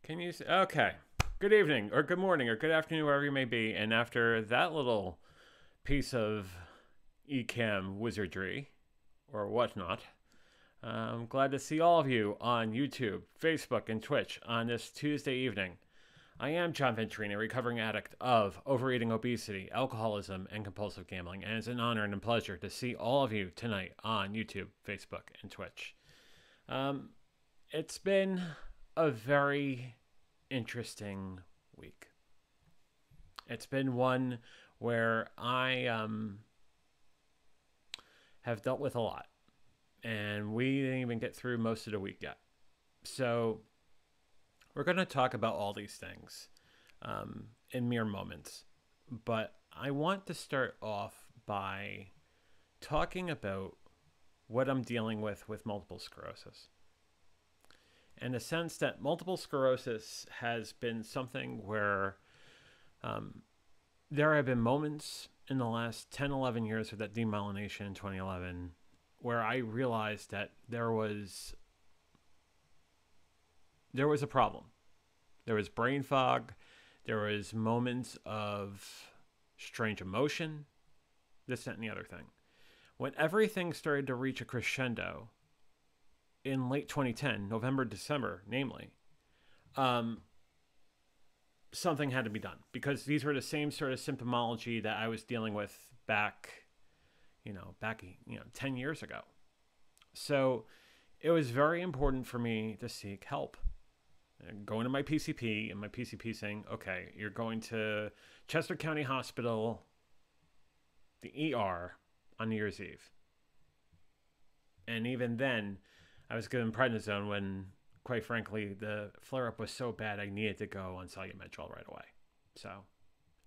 Can you? Okay. Good evening, or good morning, or good afternoon, wherever you may be. And after that little piece of ecamm wizardry, or whatnot, I'm glad to see all of you on YouTube, Facebook, and Twitch on this Tuesday evening. I am John Venturini, a recovering addict of overeating, obesity, alcoholism, and compulsive gambling, and it's an honor and a pleasure to see all of you tonight on YouTube, Facebook, and Twitch. It's been a very interesting week. It's been one where I have dealt with a lot, and we didn't even get through most of the week yet. So we're going to talk about all these things in mere moments, but I want to start off by talking about what I'm dealing with multiple sclerosis. In the sense that multiple sclerosis has been something where there have been moments in the last 10, 11 years of that demyelination in 2011 where I realized that there was a problem. There was brain fog. There was moments of strange emotion, this, that, and the other thing. When everything started to reach a crescendo in late 2010, November, December, namely, something had to be done because these were the same sort of symptomology that I was dealing with back 10 years ago. So it was very important for me to seek help. Going to my PCP and my PCP saying, okay, you're going to Chester County Hospital, the ER on New Year's Eve. And even then, I was given prednisone when, quite frankly, the flare-up was so bad I needed to go on Solumentrol right away. So,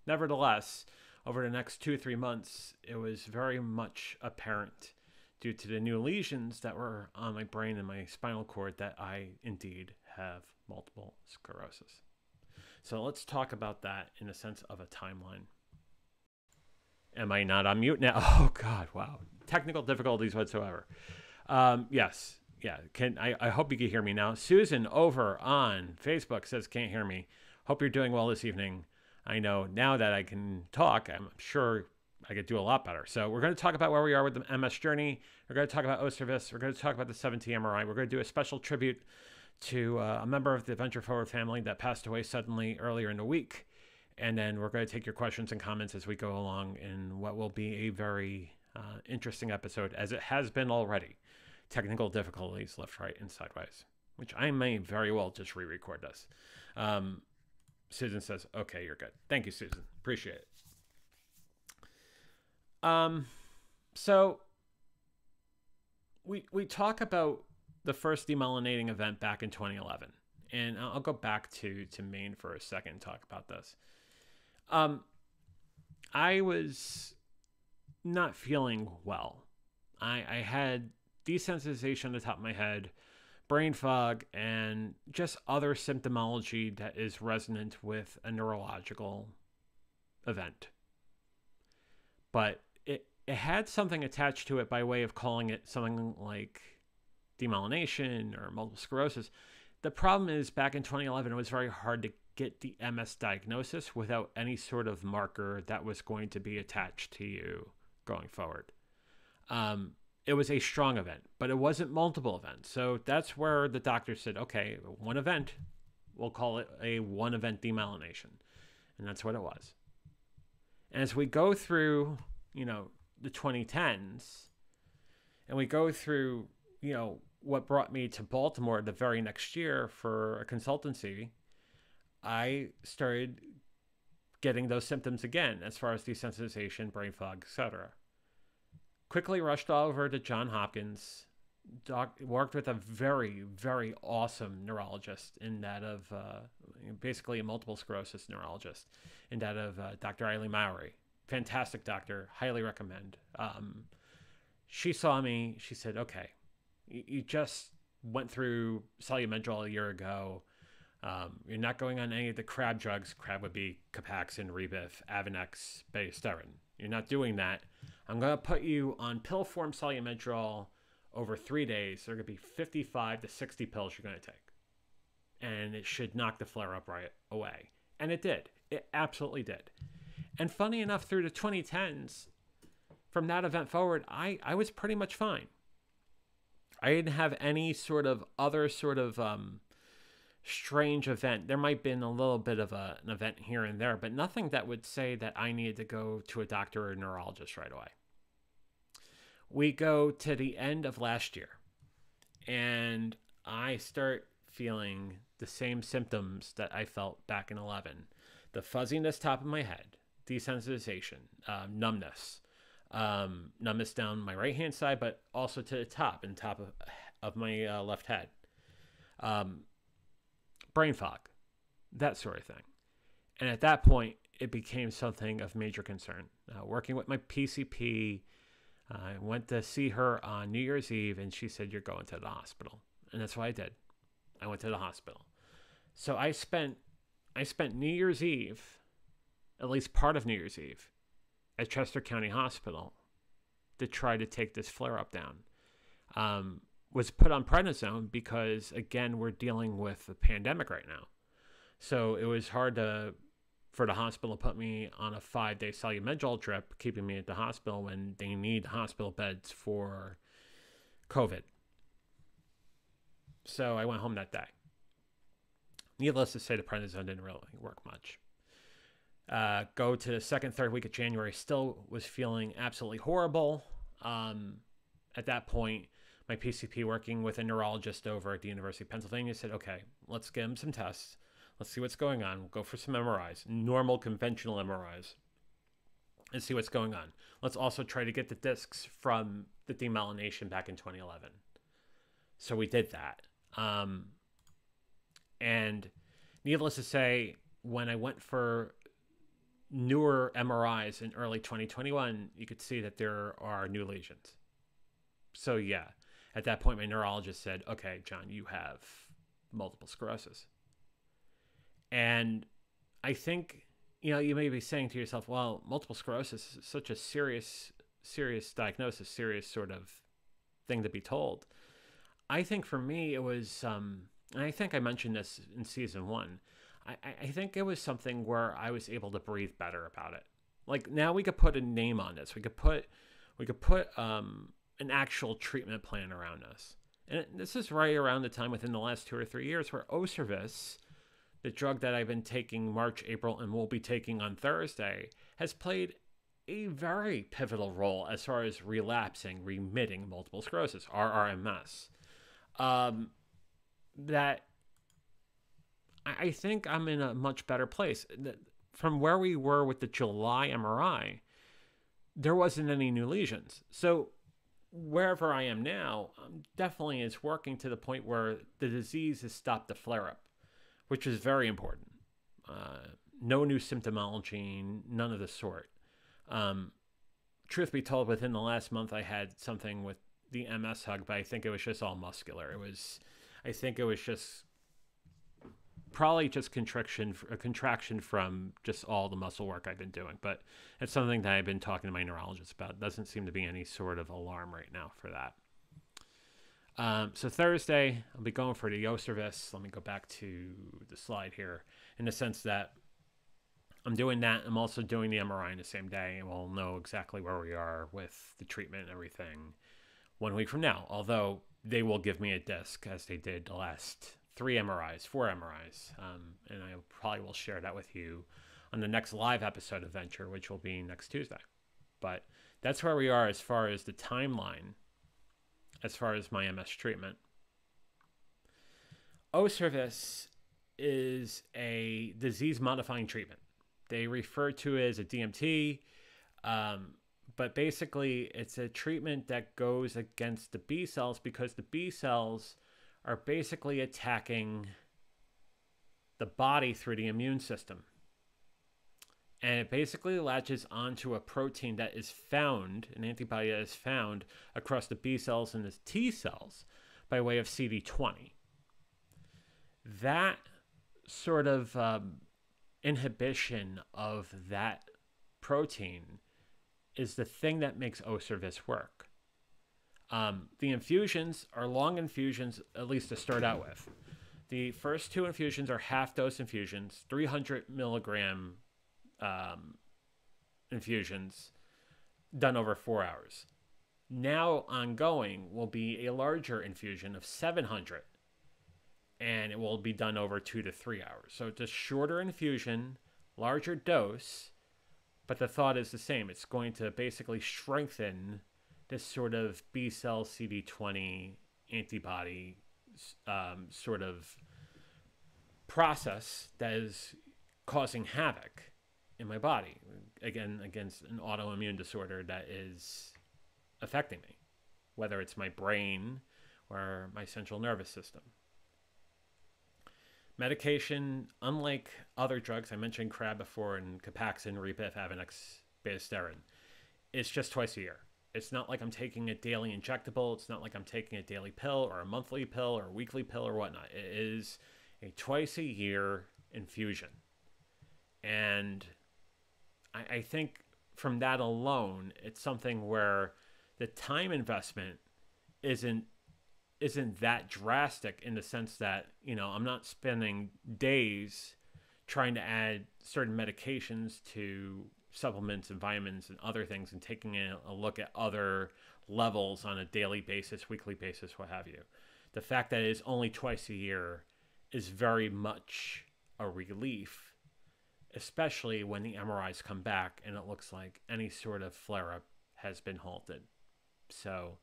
nevertheless, over the next 2 or 3 months, it was very much apparent due to the new lesions that were on my brain and my spinal cord that I indeed have multiple sclerosis. So let's talk about that in the sense of a timeline. Am I not on mute now? Oh, God, wow. Technical difficulties whatsoever. Yes. Yeah, I hope you can hear me now. Susan over on Facebook says can't hear me. Hope you're doing well this evening. I know now that I can talk, I'm sure I could do a lot better. So we're going to talk about where we are with the MS journey. We're going to talk about Ocrevus. We're going to talk about the 7T MRI. We're going to do a special tribute to a member of the Venture Forward family that passed away suddenly earlier in the week. And then we're going to take your questions and comments as we go along in what will be a very interesting episode, as it has been already. Technical difficulties left, right, and sideways, which I may very well just re-record this. Susan says, okay, you're good. Thank you, Susan. Appreciate it. So we talk about the first demyelinating event back in 2011, and I'll go back to Maine for a second and talk about this. I was not feeling well. I had desensitization on the top of my head, brain fog, and just other symptomology that is resonant with a neurological event. But it had something attached to it by way of calling it something like demyelination or multiple sclerosis. The problem is back in 2011, it was very hard to get the MS diagnosis without any sort of marker that was going to be attached to you going forward. It was a strong event, but it wasn't multiple events. So that's where the doctor said, okay, one event, we'll call it a one event demyelination. And that's what it was. And as we go through, the 2010s, and we go through, what brought me to Baltimore the very next year for a consultancy, I started getting those symptoms again as far as desensitization, brain fog, etc. Quickly rushed over to Johns Hopkins, worked with a very, very awesome neurologist in that of, basically a multiple sclerosis neurologist, in that of Dr. Eileen Mowry. Fantastic doctor, highly recommend. She saw me, she said, okay, you just went through Solumentrol a year ago. You're not going on any of the crab drugs. Crab would be Capaxin, Rebif, Avonex, Betasterin. You're not doing that. I'm going to put you on pill form Solumentrol over 3 days. There are going to be 55 to 60 pills you're going to take. and it should knock the flare up right away. And it did. It absolutely did. And funny enough, through the 2010s, from that event forward, I was pretty much fine. I didn't have any sort of other sort of strange event. There might have been a little bit of an event here and there, but nothing that would say that I needed to go to a doctor or a neurologist right away. We go to the end of last year, and I start feeling the same symptoms that I felt back in 11. The fuzziness top of my head, desensitization, numbness. Numbness down my right hand side, but also to the top of my left head. Brain fog, that sort of thing. And at that point, it became something of major concern. Working with my PCP, I went to see her on New Year's Eve, and she said, "You're going to the hospital." And that's what I did. I went to the hospital. So I spent New Year's Eve, at least part of New Year's Eve, at Chester County Hospital to try to take this flare-up down. Was put on prednisone because, again, we're dealing with a pandemic right now. So it was hard for the hospital to put me on a 5-day Solumenol drip, keeping me at the hospital when they need hospital beds for COVID. So I went home that day. Needless to say, the prednisone didn't really work much. Go to the second, third week of January, still was feeling absolutely horrible. At that point, my PCP, working with a neurologist over at the University of Pennsylvania, said, "Okay, let's give him some tests. Let's see what's going on. We'll go for some MRIs, normal, conventional MRIs, and see what's going on. Let's also try to get the discs from the demyelination back in 2011. So we did that. And needless to say, when I went for newer MRIs in early 2021, you could see that there are new lesions. So yeah, at that point, my neurologist said, "Okay, John, you have multiple sclerosis." And I think, you may be saying to yourself, well, multiple sclerosis is such a serious diagnosis, serious sort of thing to be told. I think for me, it was, and I think I mentioned this in season 1, I think it was something where I was able to breathe better about it. Like, now we could put a name on this. We could put an actual treatment plan around us. And this is right around the time within the last 2 or 3 years where Ocrevus, the drug that I've been taking March, April, and will be taking on Thursday, has played a very pivotal role as far as remitting multiple sclerosis, RRMS. That I think I'm in a much better place. From where we were with the July MRI, there wasn't any new lesions. So wherever I am now, definitely is working to the point where the disease has stopped the flare-up, which is very important. No new symptomology, none of the sort. Truth be told, within the last month, I had something with the MS hug, but I think it was just all muscular. I think it was just probably just a contraction from just all the muscle work I've been doing. But it's something that I've been talking to my neurologist about. Doesn't seem to be any sort of alarm right now for that. So Thursday, I'll be going for the Ocrevus. Let me go back to the slide here, in the sense that I'm doing that. I'm also doing the MRI in the same day, and we'll know exactly where we are with the treatment and everything 1 week from now. Although they will give me a disc, as they did the last 4 MRIs. And I probably will share that with you on the next live episode of Venture, which will be next Tuesday. But that's where we are as far as the timeline, as far as my MS treatment. Ocrevus is a disease-modifying treatment. They refer to it as a DMT, but basically it's a treatment that goes against the B cells, because the B cells are basically attacking the body through the immune system. And it basically latches onto a protein that is found, an antibody that is found across the B cells and the T cells by way of CD20. That sort of inhibition of that protein is the thing that makes Ocrevus work. The infusions are long infusions, at least to start out with. The first two infusions are half dose infusions, 300 milligram um, infusions done over 4 hours. Now, ongoing will be a larger infusion of 700, and it will be done over 2 to 3 hours. So it's a shorter infusion, larger dose, but the thought is the same. It's going to basically strengthen this sort of B cell CD20 antibody sort of process that is causing havoc in my body, again, against an autoimmune disorder that is affecting me, whether it's my brain or my central nervous system. Medication, unlike other drugs, I mentioned crab before, and Capaxin, Repif, Avonex, Betasterin, it's just twice a year. It's not like I'm taking a daily injectable. It's not like I'm taking a daily pill or a monthly pill or a weekly pill or whatnot. It is a twice a year infusion. And I think from that alone, it's something where the time investment isn't that drastic, in the sense that, you know, I'm not spending days trying to add certain medications to supplements and vitamins and other things, and taking a look at other levels on a daily basis, weekly basis, what have you. The fact that it is only twice a year is very much a relief, especially when the MRIs come back and it looks like any sort of flare-up has been halted. So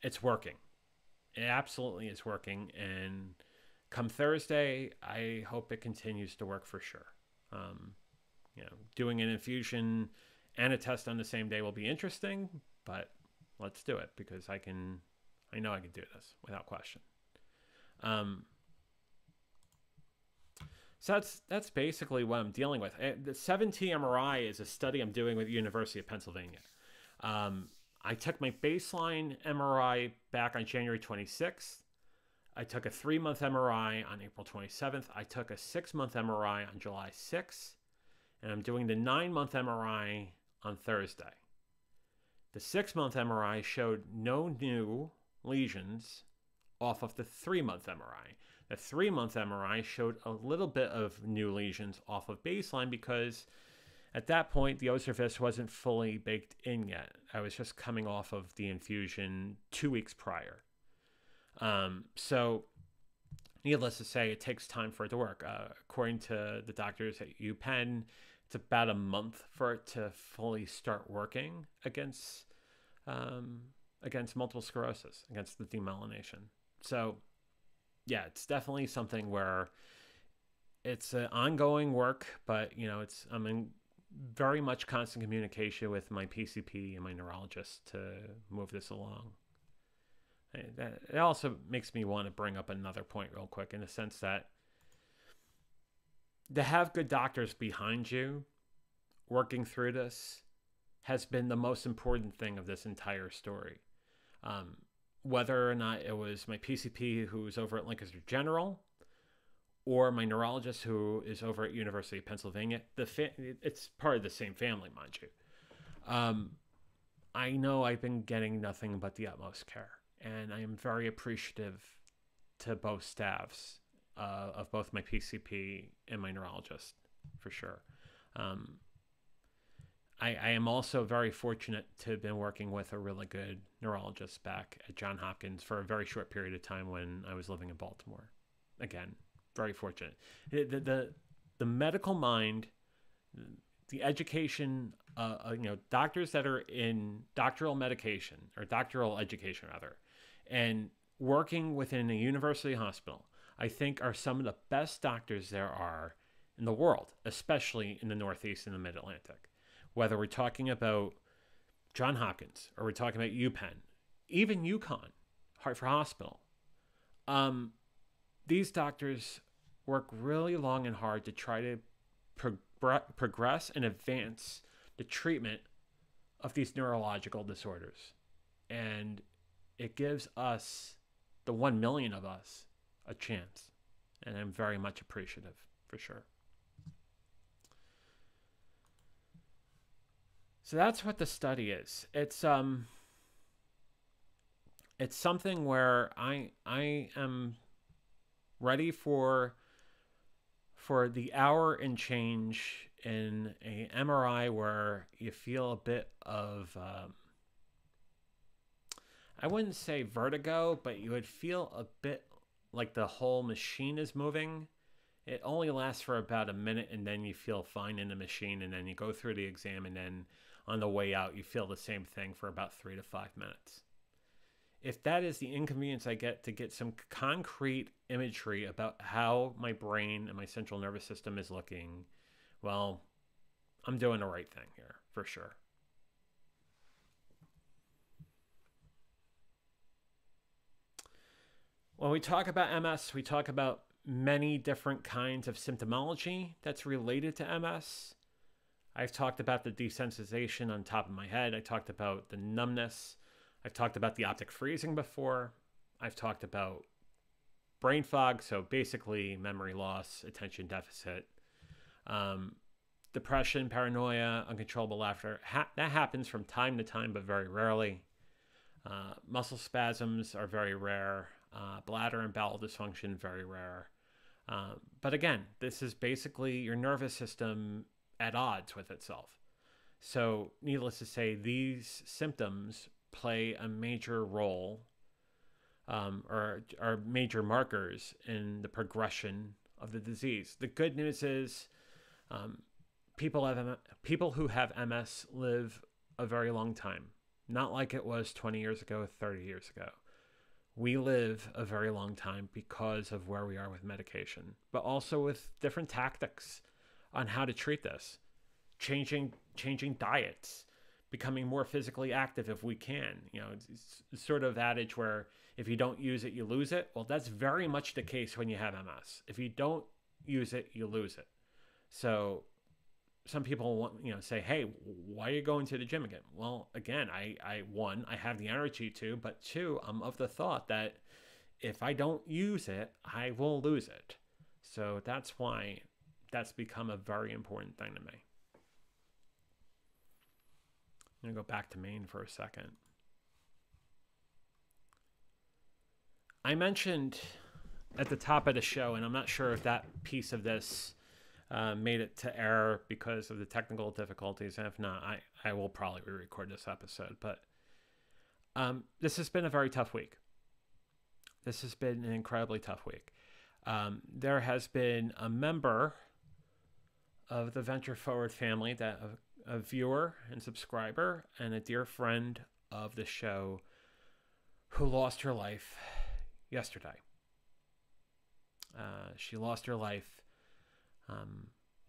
it's working. It absolutely is working, and come Thursday, I hope it continues to work for sure. You know, doing an infusion and a test on the same day will be interesting, but let's do it, because I know I can do this without question. So that's basically what I'm dealing with. The 7T MRI is a study I'm doing with the University of Pennsylvania. I took my baseline MRI back on January 26th. I took a 3-month MRI on April 27th. I took a 6-month MRI on July 6th. And I'm doing the 9-month MRI on Thursday. The 6-month MRI showed no new lesions off of the 3-month MRI. The 3-month MRI showed a little bit of new lesions off of baseline, because at that point, the Ocrevus wasn't fully baked in yet. I was just coming off of the infusion 2 weeks prior. So needless to say, it takes time for it to work. According to the doctors at UPenn, it's about a month for it to fully start working against multiple sclerosis, against the demyelination. So yeah, it's definitely something where it's an ongoing work, but you know, I'm in very much constant communication with my PCP and my neurologist to move this along. It also makes me want to bring up another point real quick, in the sense that to have good doctors behind you working through this has been the most important thing of this entire story. Whether or not it was my PCP who's over at Lancaster General, or my neurologist who is over at University of Pennsylvania, it's part of the same family, mind you. I know I've been getting nothing but the utmost care, and I am very appreciative to both staffs of both my PCP and my neurologist, for sure. I am also very fortunate to have been working with a really good neurologist back at Johns Hopkins for a very short period of time when I was living in Baltimore. Again, very fortunate. The medical mind, the education, doctors that are in doctoral medication, or doctoral education rather, and working within a university hospital, I think are some of the best doctors there are in the world, especially in the Northeast and the Mid-Atlantic. Whether we're talking about Johns Hopkins, or we're talking about UPenn, even UConn, Hartford Hospital. These doctors work really long and hard to try to progress and advance the treatment of these neurological disorders. And it gives us, the 1 million of us, a chance. And I'm very much appreciative, for sure. So that's what the study is. It's something where I am ready for the hour and change in a MRI where you feel a bit of I wouldn't say vertigo, but you would feel a bit like the whole machine is moving. It only lasts for about a minute, and then you feel fine in the machine, and then you go through the exam, and then on the way out you feel the same thing for about 3 to 5 minutes. If that is the inconvenience I get to get some concrete imagery about how my brain and my central nervous system is looking, well, I'm doing the right thing here for sure. When we talk about MS, we talk about many different kinds of symptomology that's related to MS. I've talked about the desensitization on top of my head. I talked about the numbness. I've talked about the optic freezing before. I've talked about brain fog, so basically memory loss, attention deficit, depression, paranoia, uncontrollable laughter. That happens from time to time, but very rarely. Muscle spasms are very rare. Bladder and bowel dysfunction, very rare. But again, this is basically your nervous system at odds with itself. So needless to say, these symptoms play a major role or are major markers in the progression of the disease. The good news is people who have MS live a very long time, not like it was 20 years ago, 30 years ago. We live a very long time because of where we are with medication, but also with different tactics on how to treat this, changing diets, becoming more physically active if we can. You know, it's sort of adage where if you don't use it, you lose it. Well, that's very much the case when you have MS. If you don't use it, you lose it. So some people want, say, hey, why are you going to the gym again? Well, again, I have the energy to, but two, I'm of the thought that if I don't use it, I will lose it. So that's why that's become a very important thing to me. I'm going to go back to Maine for a second. I mentioned at the top of the show, and I'm not sure if that piece of this made it to air because of the technical difficulties. And if not, I will probably re-record this episode. But this has been a very tough week. This has been an incredibly tough week. There has been a member of the Venture Forward family, that a viewer and subscriber and a dear friend of the show, who lost her life yesterday. She lost her life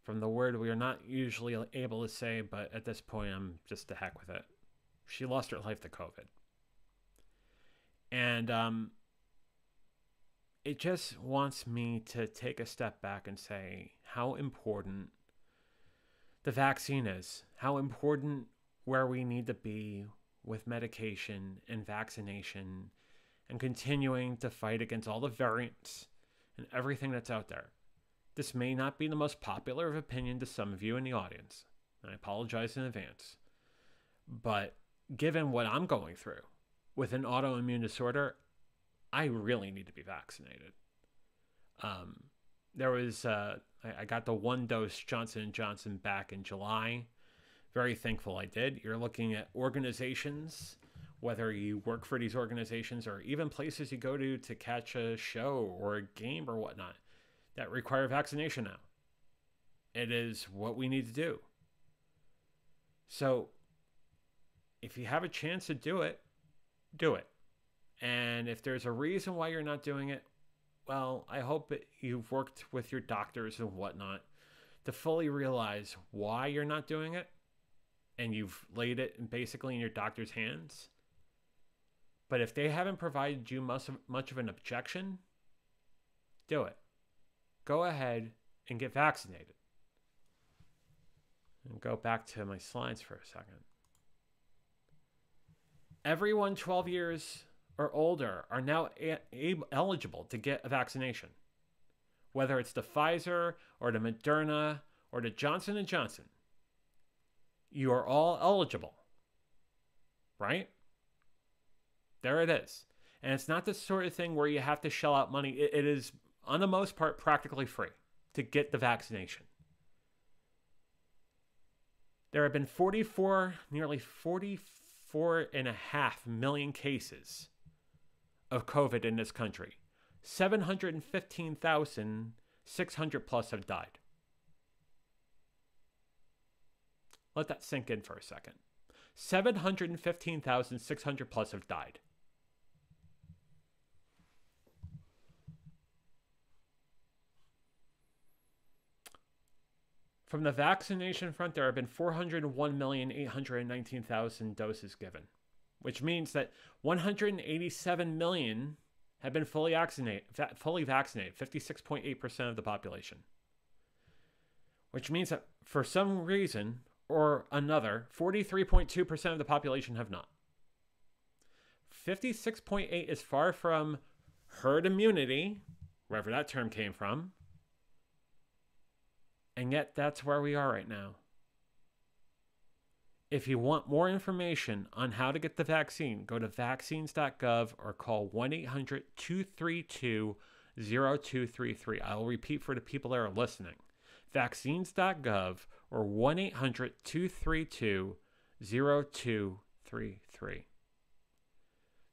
from the word we are not usually able to say, but at this point, I'm just to heck with it. She lost her life to COVID. And it just wants me to take a step back and say how important the vaccine is, how important where we need to be with medication and vaccination and continuing to fight against all the variants and everything that's out there. This may not be the most popular of opinion to some of you in the audience, and I apologize in advance. But given what I'm going through with an autoimmune disorder, I really need to be vaccinated. I got the 1-dose Johnson & Johnson back in July. Very thankful I did. You're looking at organizations, whether you work for these organizations or even places you go to catch a show or a game or whatnot, that require vaccination now. It is what we need to do. So if you have a chance to do it, do it. And if there's a reason why you're not doing it, well, I hope that you've worked with your doctors and whatnot to fully realize why you're not doing it, and you've laid it basically in your doctor's hands. But if they haven't provided you much of an objection, do it. Go ahead and get vaccinated. And go back to my slides for a second. Everyone 12 years or older are now eligible to get a vaccination. Whether it's the Pfizer or the Moderna or the Johnson & Johnson, you are all eligible. Right? There it is. And it's not the sort of thing where you have to shell out money. It is on the most part, practically free to get the vaccination. There have been nearly 44.5 million cases of COVID in this country. 715,600 plus have died. Let that sink in for a second. 715,600 plus have died. From the vaccination front, there have been 401,819,000 doses given, which means that 187 million have been fully vaccinated, 56.8% of the population. Which means that for some reason or another, 43.2% of the population have not. 56.8 is far from herd immunity, wherever that term came from. And yet that's where we are right now. If you want more information on how to get the vaccine, go to vaccines.gov or call 1-800-232-0233. I will repeat for the people that are listening. Vaccines.gov or 1-800-232-0233.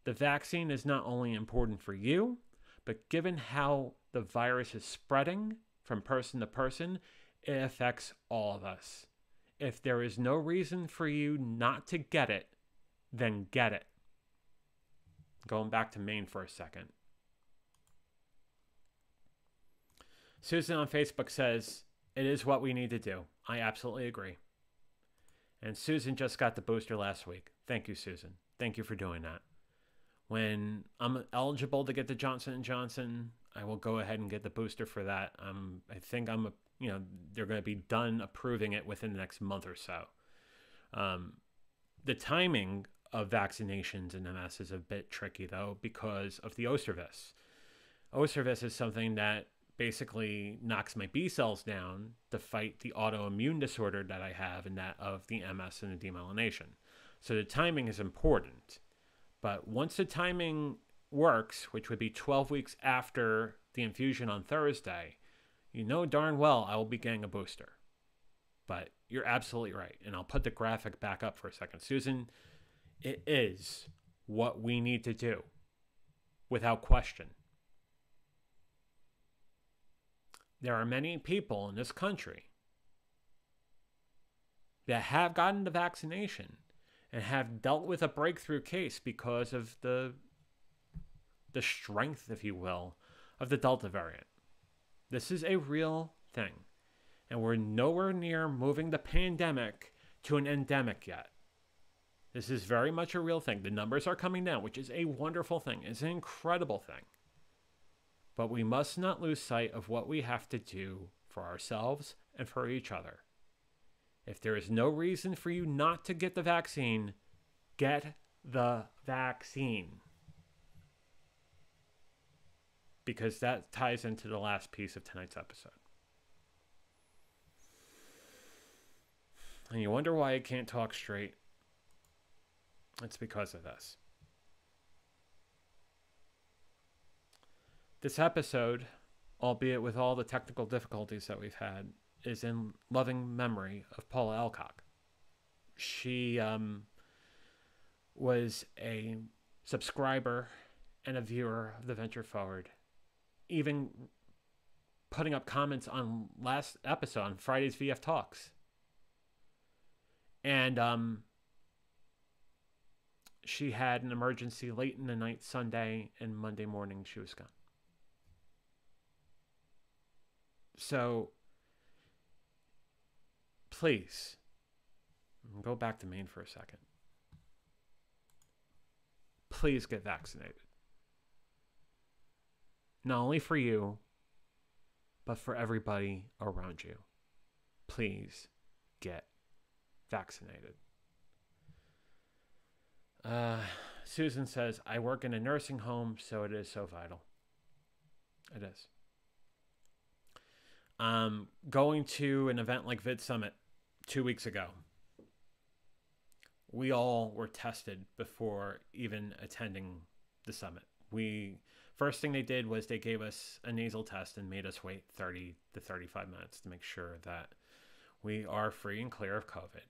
The vaccine is not only important for you, but given how the virus is spreading from person to person, it affects all of us. If there is no reason for you not to get it, then get it. Going back to Maine for a second. Susan on Facebook says, it is what we need to do. I absolutely agree. And Susan just got the booster last week. Thank you, Susan. Thank you for doing that. When I'm eligible to get the Johnson & Johnson, I will go ahead and get the booster for that. I think they're going to be done approving it within the next month or so. The timing of vaccinations in MS is a bit tricky, though, because of the Ocrevus. Ocrevus is something that basically knocks my B cells down to fight the autoimmune disorder that I have, and that of the MS and the demyelination. So the timing is important. But once the timing works, which would be 12 weeks after the infusion on Thursday, you know darn well I will be getting a booster. But you're absolutely right. And I'll put the graphic back up for a second. Susan, it is what we need to do, without question. There are many people in this country that have gotten the vaccination and have dealt with a breakthrough case because of the strength, if you will, of the Delta variant. This is a real thing. And we're nowhere near moving the pandemic to an endemic yet. This is very much a real thing. The numbers are coming down, which is a wonderful thing. It's an incredible thing. But we must not lose sight of what we have to do for ourselves and for each other. If there is no reason for you not to get the vaccine, get the vaccine. Because that ties into the last piece of tonight's episode. And you wonder why I can't talk straight. It's because of this. This episode, albeit with all the technical difficulties that we've had, is in loving memory of Paula Alcock. She was a subscriber and a viewer of the Venture Forward, even putting up comments on last episode on Friday's VF Talks. And she had an emergency late in the night Sunday, and Monday morning she was gone. So, please, go back to Maine for a second. Please get vaccinated. Not only for you, but for everybody around you. Please get vaccinated. Susan says, I work in a nursing home, so it is so vital. It is. Going to an event like Vid Summit 2 weeks ago, we all were tested before even attending the summit. First thing they did was they gave us a nasal test and made us wait 30 to 35 minutes to make sure that we are free and clear of COVID.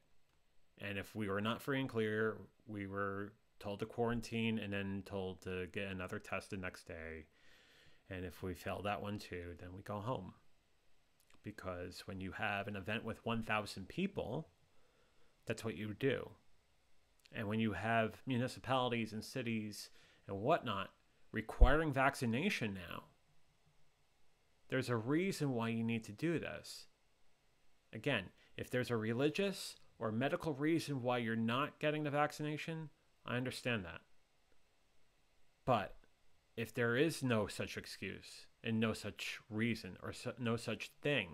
And if we were not free and clear, we were told to quarantine and then told to get another test the next day. And if we failed that one too, then we go home. Because when you have an event with 1,000 people, that's what you do. And when you have municipalities and cities and whatnot requiring vaccination now, there's a reason why you need to do this. Again, if there's a religious or medical reason why you're not getting the vaccination, I understand that. But if there is no such excuse and no such reason or no such thing,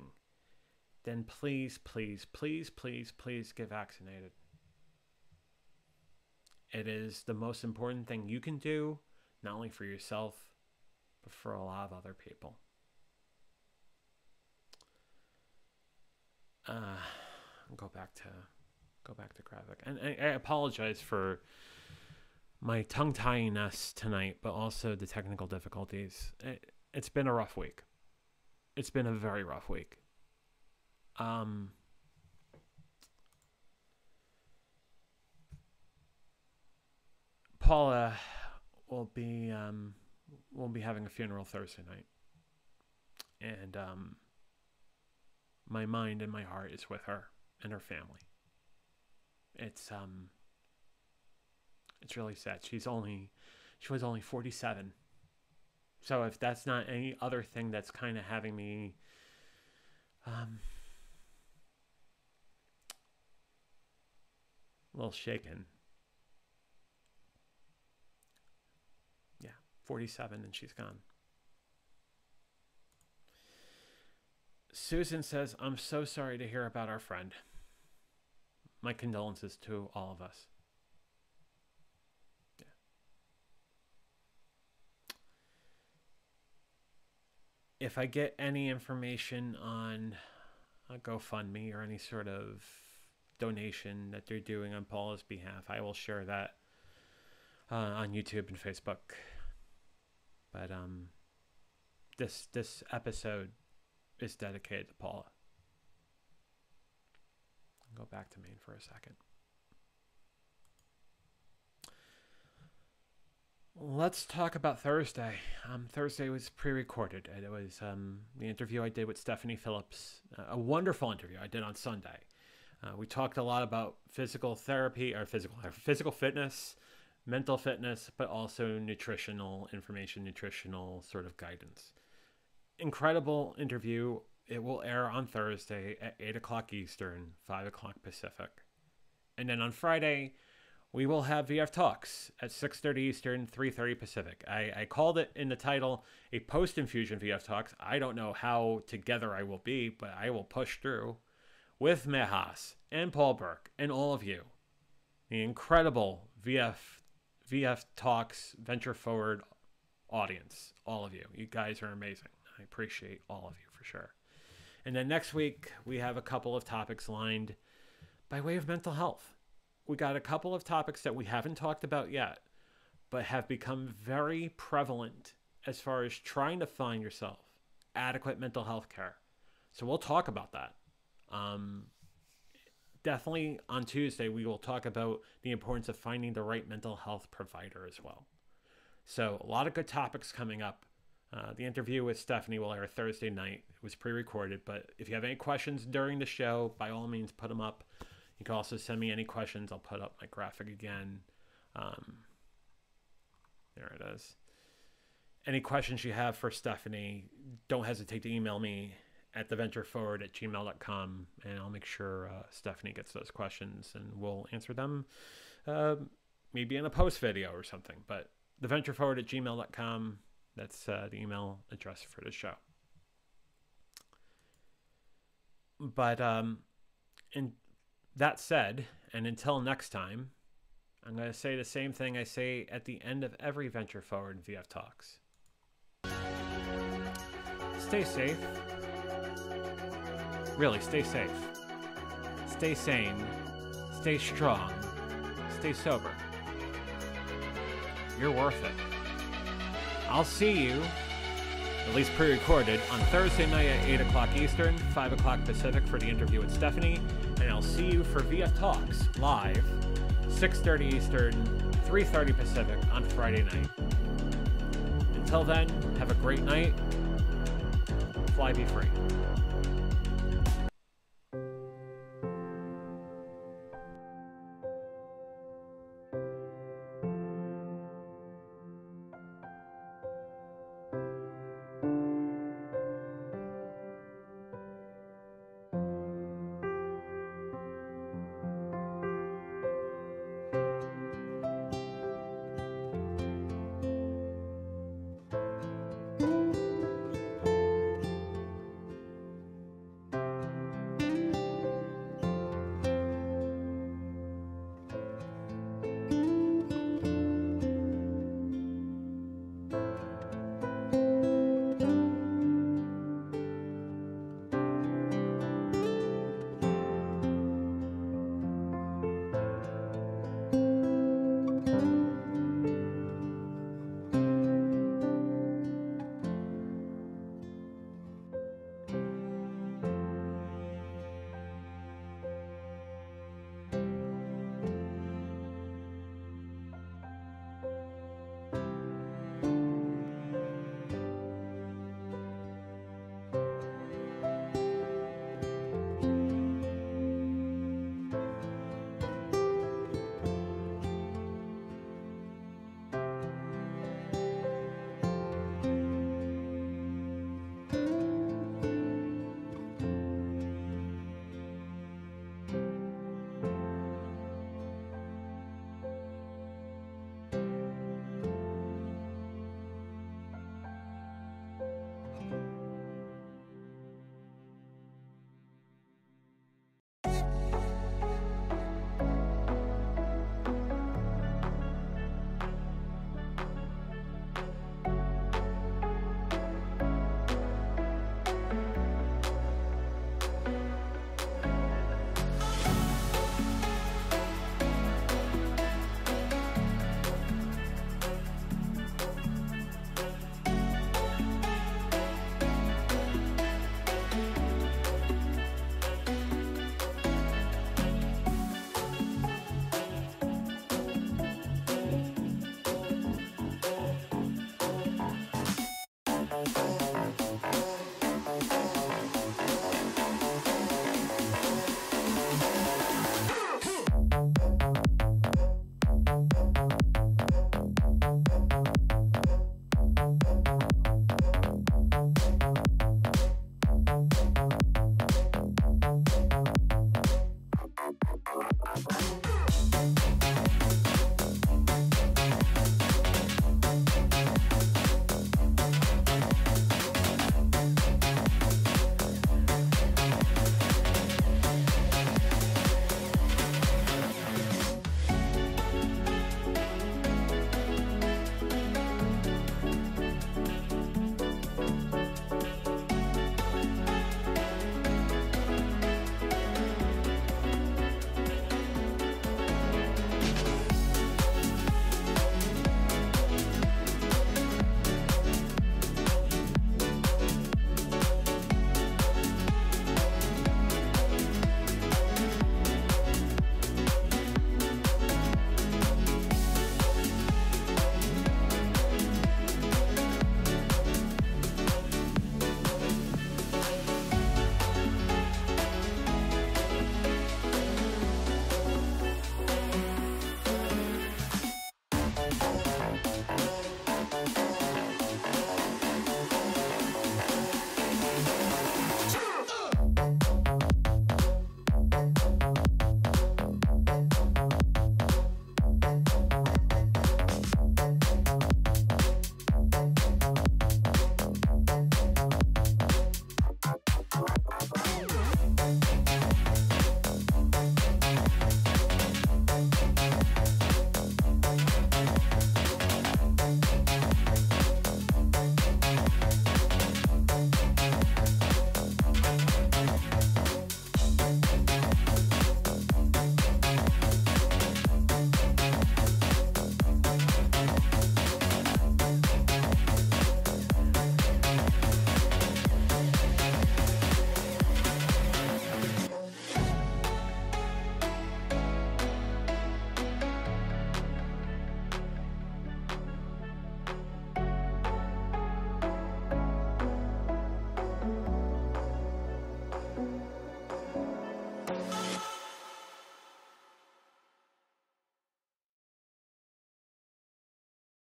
then please, please, please, please, please get vaccinated. It is the most important thing you can do, not only for yourself, but for a lot of other people. Go back to graphic. And I apologize for my tongue-tyiness tonight, but also the technical difficulties. It's been a rough week. It's been a very rough week. Paula will be having a funeral Thursday night, and my mind and my heart is with her and her family. It's really sad. She was only 47. So if that's not any other thing that's kind of having me a little shaken. Yeah, 47 and she's gone. Susan says, I'm so sorry to hear about our friend. My condolences to all of us. Yeah. If I get any information on a GoFundMe or any sort of donation that they're doing on Paula's behalf, I will share that on YouTube and Facebook. But this episode is dedicated to Paula. I'll go back to Maine for a second. Let's talk about Thursday. Thursday was pre-recorded. It was the interview I did with Stephanie Phillips, a wonderful interview I did on Sunday. We talked a lot about physical therapy, or physical fitness, mental fitness, but also nutritional information, nutritional sort of guidance. Incredible interview. It will air on Thursday at 8 o'clock Eastern, 5 o'clock Pacific. And then on Friday, we will have VF Talks at 6:30 Eastern, 3:30 Pacific. I called it in the title a post-infusion VF Talks. I don't know how together I will be, but I will push through with Mehas and Paul Burke and all of you. The incredible VF Talks Venture Forward audience. All of you. You guys are amazing. I appreciate all of you for sure. And then next week, we have a couple of topics lined by way of mental health. We got a couple of topics that we haven't talked about yet, but have become very prevalent as far as trying to find yourself adequate mental health care. So we'll talk about that. Definitely on Tuesday, we will talk about the importance of finding the right mental health provider as well. So a lot of good topics coming up. The interview with Stephanie will air Thursday night. It was pre-recorded, but if you have any questions during the show, by all means, put them up. You can also send me any questions. I'll put up my graphic again. There it is. Any questions you have for Stephanie, don't hesitate to email me at theventureforward@gmail.com, and I'll make sure Stephanie gets those questions, and we'll answer them maybe in a post video or something. But theventureforward@gmail.com, that's the email address for the show. But in that said, and until next time, I'm going to say the same thing I say at the end of every Venture Forward VF Talks. Stay safe. Really, stay safe. Stay sane. Stay strong. Stay sober. You're worth it. I'll see you, at least pre-recorded, on Thursday night at 8 o'clock Eastern, 5 o'clock Pacific for the interview with Stephanie, and I'll see you for VF Talks live, 6:30 Eastern, 3:30 Pacific on Friday night. Until then, have a great night. Fly be free.